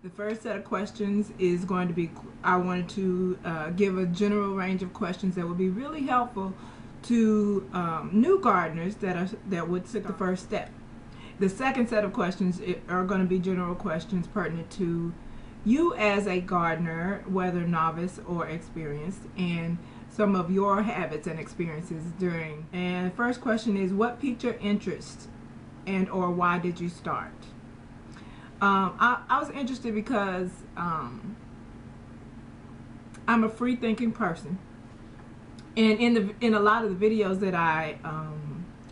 The first set of questions is going to be, I wanted to give a general range of questions that would be really helpful to new gardeners that would take the first step. The second set of questions are going to be general questions pertinent to you as a gardener, whether novice or experienced, and some of your habits and experiences during. And the first question is, what piqued your interest and or why did you start? I was interested because I'm a free-thinking person, and in a lot of the videos that I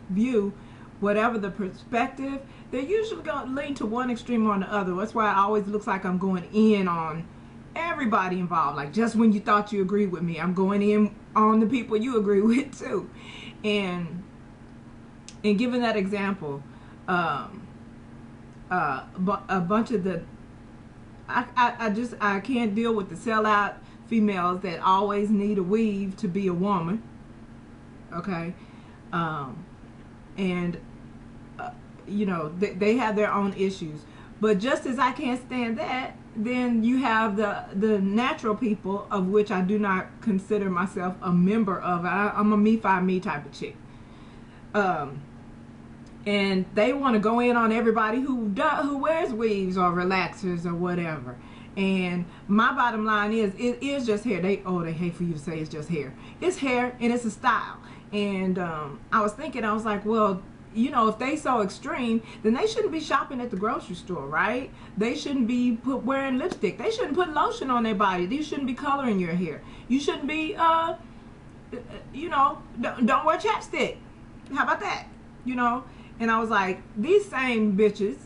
view, whatever the perspective, they're usually going to lean to one extreme or the other. That's why it always looks like I'm going in on everybody involved. Like, just when you thought you agreed with me, I'm going in on the people you agree with too. And given that example, a bunch of the I can't deal with the sellout females that always need a weave to be a woman. Okay, and you know, they have their own issues. But just as I can't stand that, then you have the natural people, of which I do not consider myself a member of. I'm a me find me type of chick. And they want to go in on everybody who wears weaves or relaxers or whatever. And my bottom line is, it is just hair. They hate for you to say it's just hair. It's hair and it's a style. And I was thinking, I was like, well, you know, if they so extreme, then they shouldn't be shopping at the grocery store, right? They shouldn't be wearing lipstick. They shouldn't put lotion on their body. You shouldn't be coloring your hair. You shouldn't be, you know, don't wear chapstick. How about that? You know? And I was like, these same bitches,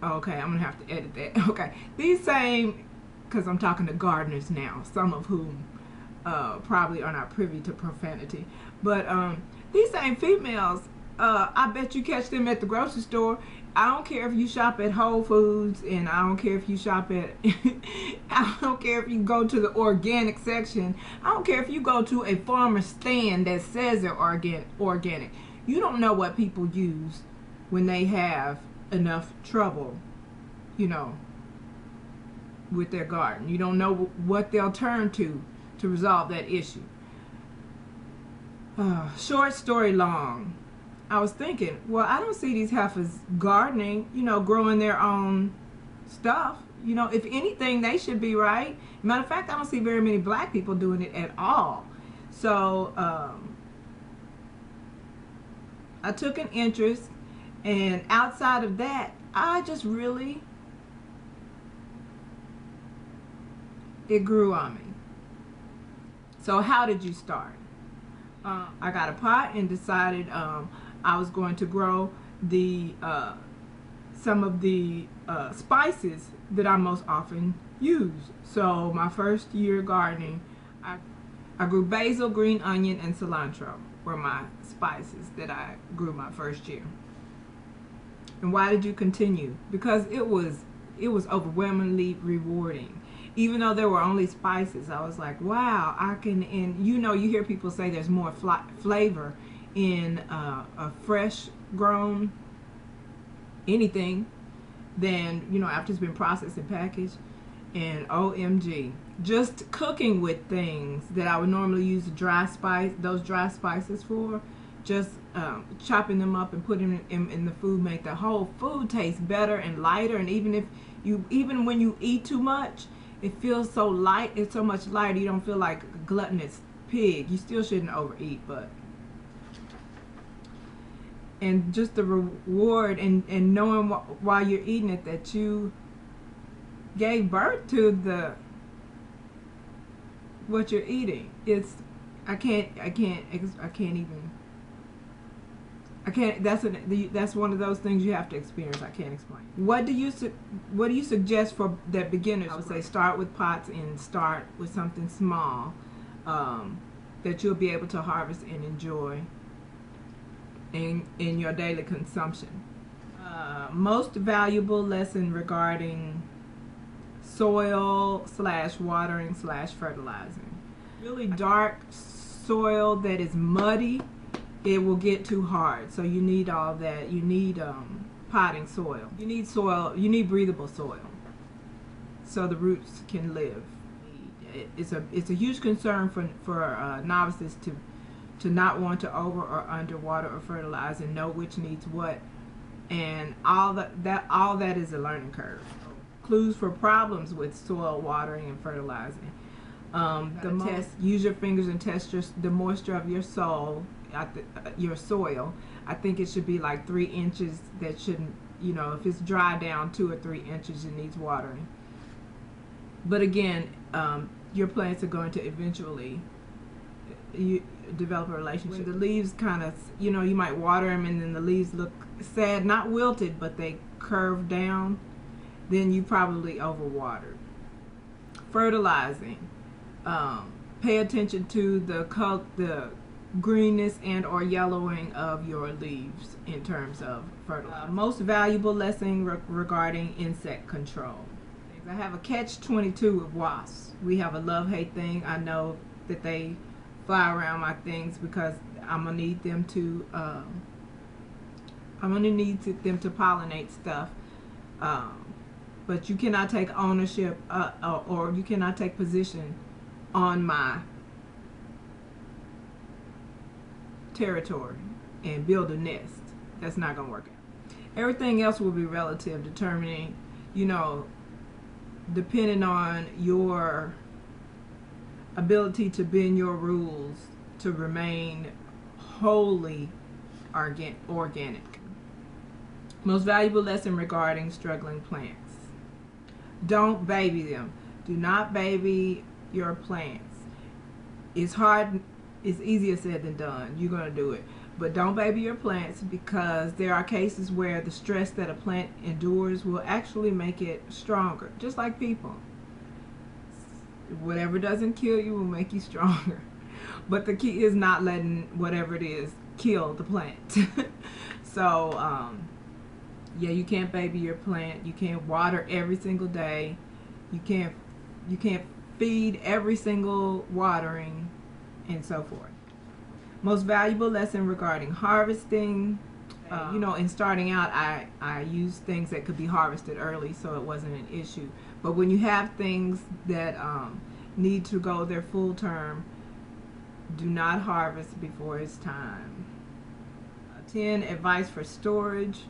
okay, I'm gonna have to edit that. Okay, these same, because I'm talking to gardeners now, some of whom probably are not privy to profanity, but these same females, I bet you catch them at the grocery store. I don't care if you shop at Whole Foods, and I don't care if you shop at I don't care if you go to the organic section. I don't care if you go to a farmer's stand that says they're organic. You don't know what people use when they have enough trouble, you know, with their garden. You don't know what they'll turn to resolve that issue. Short story long, I was thinking, well, I don't see these heifers gardening, you know, growing their own stuff. You know, if anything, they should be, right? Matter of fact, I don't see very many black people doing it at all. So I took an interest, and outside of that, I just really, it grew on me. So how did you start? I got a pot and decided I was going to grow the some of the spices that I most often use. So my first year gardening, I grew basil, green onion, and cilantro were my spices that I grew my first year. And why did you continue? Because it was overwhelmingly rewarding. Even though there were only spices, I was like, wow, I can. And you know, you hear people say there's more flavor in a fresh grown anything than, you know, after it's been processed and packaged. And OMG, just cooking with things that I would normally use those dry spices for, just chopping them up and putting them in the food, make the whole food taste better and lighter. And even when you eat too much, it feels so light. It's so much lighter. You don't feel like a gluttonous pig. You still shouldn't overeat, but. And just the reward and knowing while you're eating it that you gave birth to what you're eating. It's, that's one of those things you have to experience. I can't explain. What do you suggest for that beginners? I would say start with pots and start with something small that you'll be able to harvest and enjoy in your daily consumption. Most valuable lesson regarding soil / watering / fertilizing. Really dark soil that is muddy, it will get too hard. So you need all that. You need potting soil. You need soil, you need breathable soil so the roots can live. It's a huge concern for novices to not want to over or underwater or fertilize and know which needs what, and all that is a learning curve. Clues for problems with soil watering and fertilizing. Use your fingers and test the moisture of your soil. I think it should be like 3 inches. That shouldn't, if it's dry down 2 or 3 inches, it needs watering. But again, your plants are going to eventually develop a relationship. When the leaves kind of, you might water them and then the leaves look sad, not wilted, but they curve down, then you probably overwatered. Fertilizing. Pay attention to the greenness and or yellowing of your leaves in terms of fertilizer. Most valuable lesson regarding insect control. I have a catch-22 with wasps. We have a love-hate thing. I know that they fly around my things because I'm gonna need them to pollinate stuff. But you cannot take ownership or you cannot take position on my territory and build a nest. That's not gonna work out. Everything else will be relative, determining, depending on your ability to bend your rules to remain wholly organic. Most valuable lesson regarding struggling plants. Don't baby them. Do not baby your plants. It's hard, it's easier said than done. You're going to do it. But don't baby your plants, because there are cases where the stress that a plant endures will actually make it stronger, just like people. Whatever doesn't kill you will make you stronger. But the key is not letting whatever it is kill the plant. So, yeah, you can't baby your plant. You can't water every single day. You can't feed every single watering, and so forth. Most valuable lesson regarding harvesting. In starting out, I used things that could be harvested early, so it wasn't an issue. But when you have things that need to go their full term, do not harvest before it's time. 10, advice for storage.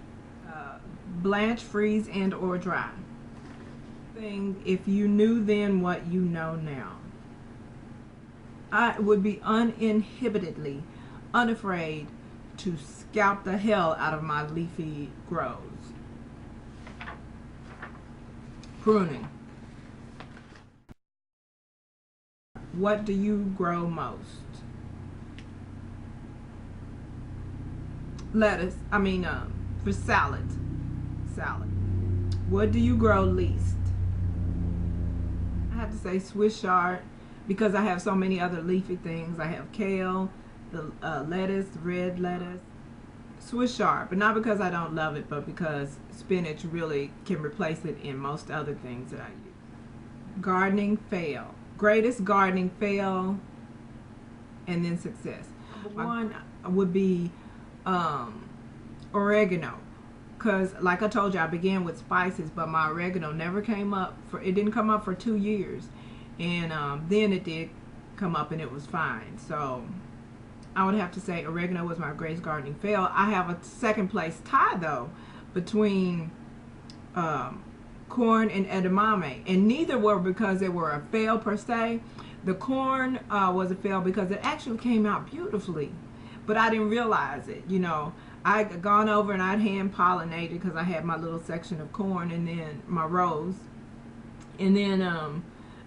Blanch, freeze, and or dry. If you knew then what you know now, I would be uninhibitedly unafraid to scalp the hell out of my leafy grows. Pruning. What do you grow most? Lettuce. For salad. What do you grow least? I have to say Swiss chard, because I have so many other leafy things. I have kale, the lettuce, red lettuce, Swiss chard, but not because I don't love it, but because spinach really can replace it in most other things that I use. Gardening fail. Greatest gardening fail, and then success. One would be oregano. Because, like I told you, I began with spices, but my oregano never came up. It didn't come up for 2 years. And then it did come up, and it was fine. So, I would have to say oregano was my greatest gardening fail. I have a second place tie, though, between corn and edamame. And neither were because they were a fail per se. The corn was a fail because it actually came out beautifully. But I didn't realize it, I'd gone over and I'd hand pollinated because I had my little section of corn and then my rows, and then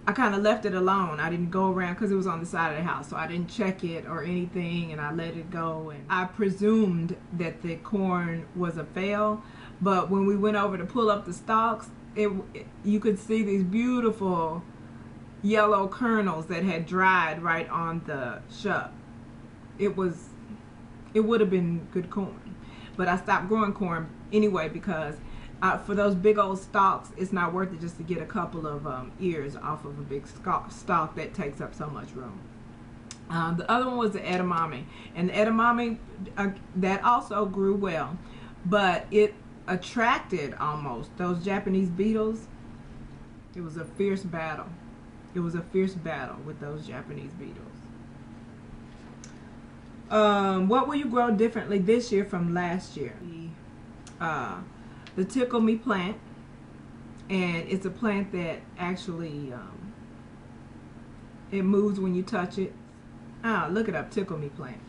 I kind of left it alone. I didn't go around because it was on the side of the house, so I didn't check it or anything, and I let it go, and I presumed that the corn was a fail. But when we went over to pull up the stalks, you could see these beautiful yellow kernels that had dried right on the shuck. It would have been good corn. But I stopped growing corn anyway because for those big old stalks, it's not worth it just to get a couple of ears off of a big stalk that takes up so much room. The other one was the edamame. And the edamame, that also grew well. But it attracted almost those Japanese beetles. It was a fierce battle. It was a fierce battle with those Japanese beetles. What will you grow differently this year from last year? The Tickle Me plant, and it's a plant that actually it moves when you touch it. Look it up, Tickle Me plant.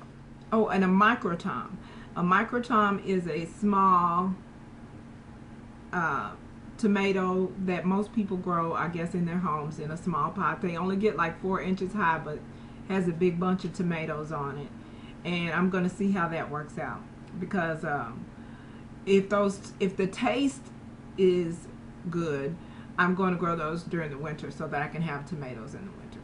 Oh, and a microtom. A microtom is a small tomato that most people grow, I guess, in their homes in a small pot. They only get like 4 inches high, but has a big bunch of tomatoes on it. And I'm going to see how that works out, because if the taste is good, I'm going to grow those during the winter so that I can have tomatoes in the winter.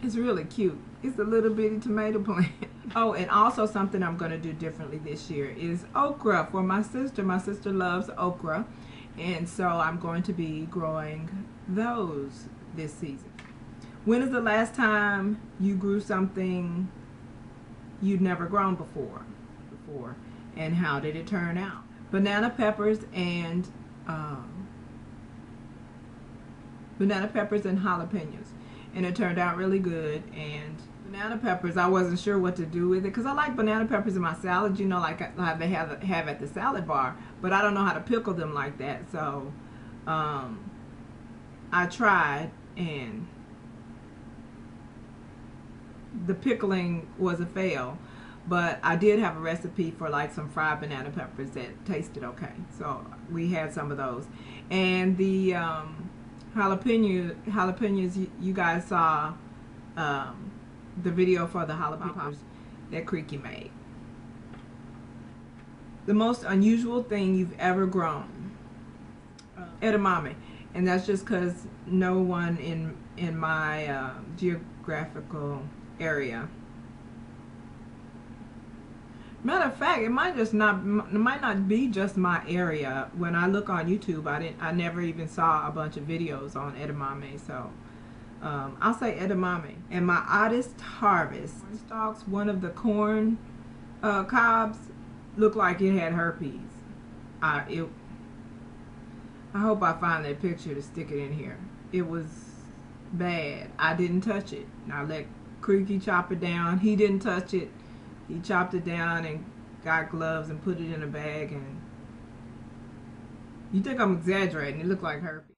It's really cute. It's a little bitty tomato plant. Oh, and also something I'm going to do differently this year is okra for my sister. My sister loves okra, and so I'm going to be growing those this season. When is the last time you grew something you'd never grown before? And how did it turn out? Banana peppers and jalapenos, and it turned out really good. And banana peppers, I wasn't sure what to do with it, because I like banana peppers in my salad, you know, like they have at the salad bar, but I don't know how to pickle them like that. So I tried, and the pickling was a fail, but I did have a recipe for like some fried banana peppers that tasted okay, so we had some of those. And the jalapenos, you guys saw the video for the jalapenos that Creaky made. The most unusual thing you've ever grown? Edamame, and that's just because no one in my geographical area. Matter of fact, it might not be just my area. When I look on YouTube, I never even saw a bunch of videos on edamame. So I'll say edamame. And my oddest harvest stalks, one of the corn cobs looked like it had herpes. I hope I find that picture to stick it in here. It was bad. I didn't touch it. I let Creaky chop it down. He didn't touch it. He chopped it down and got gloves and put it in a bag. And you think I'm exaggerating? It looked like herpes.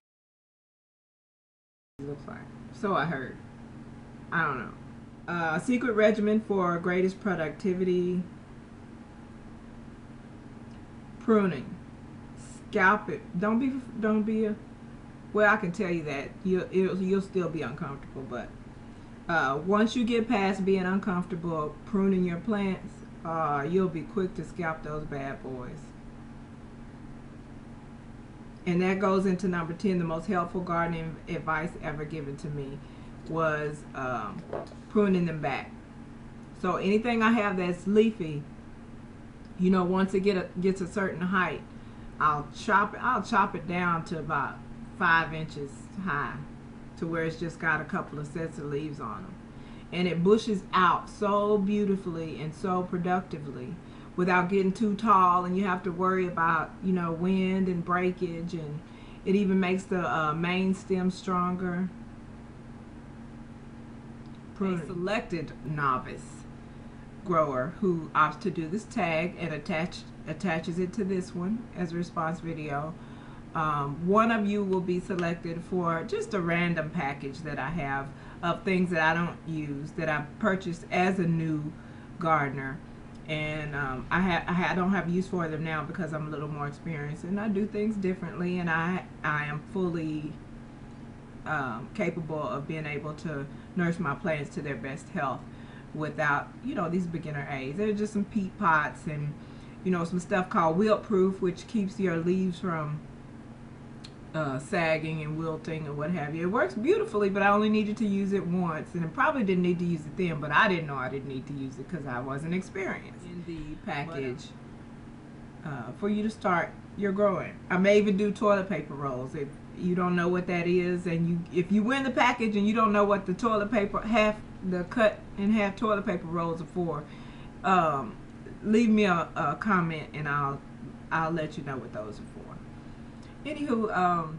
It looks like. So I heard. I don't know. Secret regimen for greatest productivity. Pruning. Scalp it. Don't be a. Well, I can tell you that you'll still be uncomfortable, but once you get past being uncomfortable pruning your plants, you'll be quick to scalp those bad boys. And that goes into number 10. The most helpful gardening advice ever given to me was pruning them back. So anything I have that's leafy, you know, once it gets a certain height, I'll chop it down to about 5 inches high, to where it's just got a couple of sets of leaves on them, and it bushes out so beautifully and so productively without getting too tall, and you have to worry about, you know, wind and breakage, and it even makes the main stem stronger. A selected novice grower who opts to do this tag and attaches it to this one as a response video. One of you will be selected for just a random package that I have of things that I don't use, that I purchased as a new gardener, and I don't have use for them now because I'm a little more experienced and I do things differently, and I am fully capable of being able to nurse my plants to their best health without, you know, these beginner aids. There's just some peat pots and, you know, some stuff called wilt proof, which keeps your leaves from sagging and wilting and what have you. It works beautifully, but I only needed to use it once, and I probably didn't need to use it then, but I didn't know I didn't need to use it because I wasn't experienced. In the package for you to start your growing, I may even do toilet paper rolls. If you don't know what that is, and if you win the package and you don't know what the toilet paper the cut in half toilet paper rolls are for, leave me a comment and I'll I'll let you know what those are for. Anywho,